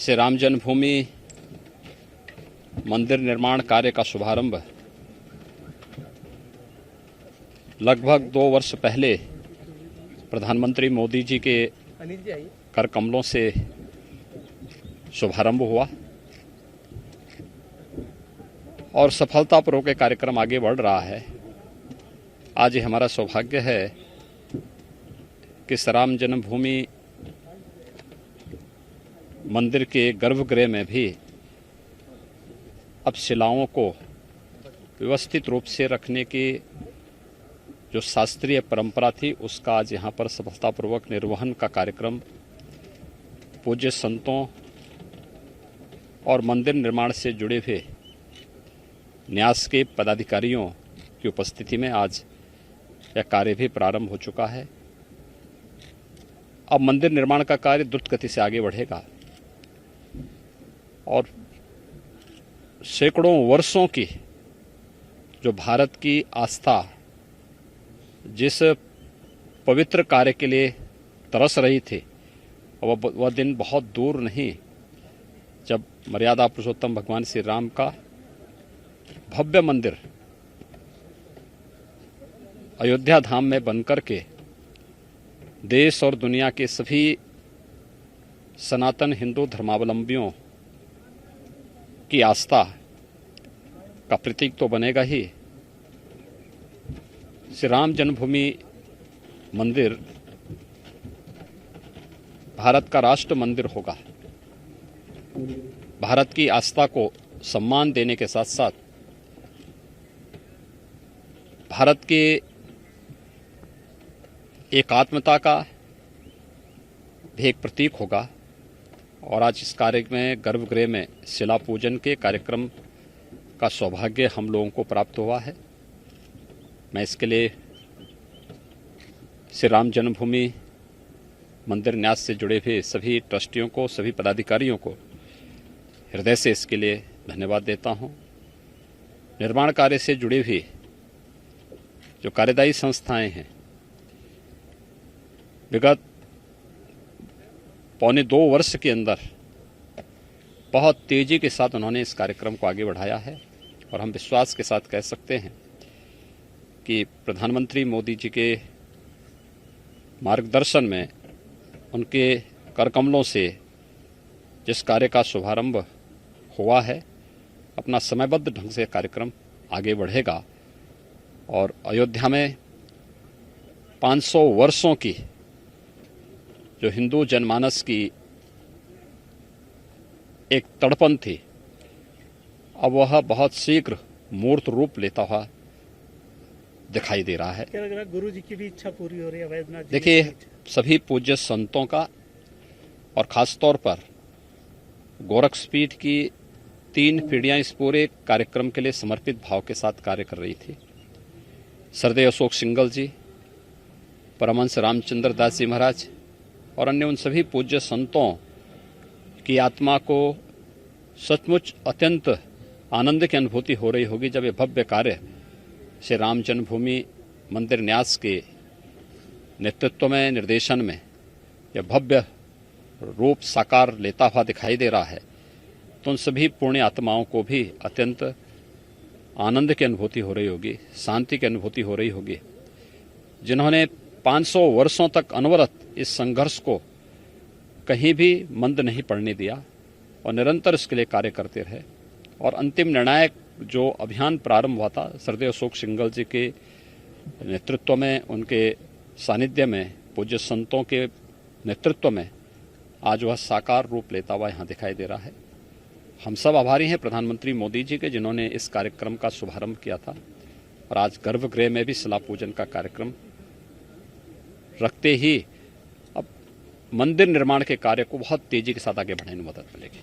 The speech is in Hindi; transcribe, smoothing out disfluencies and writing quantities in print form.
श्री राम जन्मभूमि मंदिर निर्माण कार्य का शुभारंभ लगभग 2 वर्ष पहले प्रधानमंत्री मोदी जी के कर कमलों से शुभारंभ हुआ और सफलतापूर्वक ये कार्यक्रम आगे बढ़ रहा है। आज ये हमारा सौभाग्य है कि श्री राम जन्मभूमि मंदिर के गर्भगृह में भी अब शिलाओं को व्यवस्थित रूप से रखने की जो शास्त्रीय परंपरा थी उसका आज यहाँ पर सफलतापूर्वक निर्वहन का कार्यक्रम पूज्य संतों और मंदिर निर्माण से जुड़े हुए न्यास के पदाधिकारियों की उपस्थिति में आज यह कार्य भी प्रारंभ हो चुका है। अब मंदिर निर्माण का कार्य द्रुत गति से आगे बढ़ेगा और सैकड़ों वर्षों की जो भारत की आस्था जिस पवित्र कार्य के लिए तरस रही थी वह दिन बहुत दूर नहीं जब मर्यादा पुरुषोत्तम भगवान श्री राम का भव्य मंदिर अयोध्या धाम में बनकर के देश और दुनिया के सभी सनातन हिंदू धर्मावलंबियों की आस्था का प्रतीक तो बनेगा ही। श्री राम जन्मभूमि मंदिर भारत का राष्ट्र मंदिर होगा। भारत की आस्था को सम्मान देने के साथ साथ भारत के एकात्मता का भी एक प्रतीक होगा और आज इस कार्य में गर्भगृह में शिला पूजन के कार्यक्रम का सौभाग्य हम लोगों को प्राप्त हुआ है। मैं इसके लिए श्री राम जन्मभूमि मंदिर न्यास से जुड़े हुए सभी ट्रस्टियों को, सभी पदाधिकारियों को हृदय से इसके लिए धन्यवाद देता हूं। निर्माण कार्य से जुड़ी हुई जो कार्यदायी संस्थाएं हैं विगत 1.25 वर्ष के अंदर बहुत तेजी के साथ उन्होंने इस कार्यक्रम को आगे बढ़ाया है और हम विश्वास के साथ कह सकते हैं कि प्रधानमंत्री मोदी जी के मार्गदर्शन में उनके करकमलों से जिस कार्य का शुभारंभ हुआ है अपना समयबद्ध ढंग से कार्यक्रम आगे बढ़ेगा और अयोध्या में 500 वर्षों की जो हिंदू जनमानस की एक तड़पन थी अब वह बहुत शीघ्र मूर्त रूप लेता हुआ दिखाई दे रहा है। क्या लग रहा है गुरु जी की भी इच्छा पूरी हो रही है वैद्यनाथ जी? देखिए, सभी पूज्य संतों का और खास तौर पर गोरक्षपीठ की 3 पीढ़ियां इस पूरे कार्यक्रम के लिए समर्पित भाव के साथ कार्य कर रही थी। सरदेव अशोक सिंगल जी, परमहंस रामचंद्र दास जी महाराज और अन्य उन सभी पूज्य संतों की आत्मा को सचमुच अत्यंत आनंद की अनुभूति हो रही होगी जब ये भव्य कार्य श्री राम जन्मभूमि मंदिर न्यास के नेतृत्व में, निर्देशन में यह भव्य रूप साकार लेता हुआ दिखाई दे रहा है। तो उन सभी पुण्य आत्माओं को भी अत्यंत आनंद की अनुभूति हो रही होगी, शांति की अनुभूति हो रही होगी, जिन्होंने 500 वर्षों तक अनवरत इस संघर्ष को कहीं भी मंद नहीं पड़ने दिया और निरंतर इसके लिए कार्य करते रहे और अंतिम निर्णायक जो अभियान प्रारंभ हुआ था सरदेव अशोक सिंगल जी के नेतृत्व में, उनके सानिध्य में, पूज्य संतों के नेतृत्व में आज वह साकार रूप लेता हुआ यहाँ दिखाई दे रहा है। हम सब आभारी हैं प्रधानमंत्री मोदी जी के जिन्होंने इस कार्यक्रम का शुभारंभ किया था और आज गर्भगृह में भी शिला पूजन का कार्यक्रम रखते ही अब मंदिर निर्माण के कार्य को बहुत तेजी के साथ आगे बढ़ाने में मदद मिलेगी।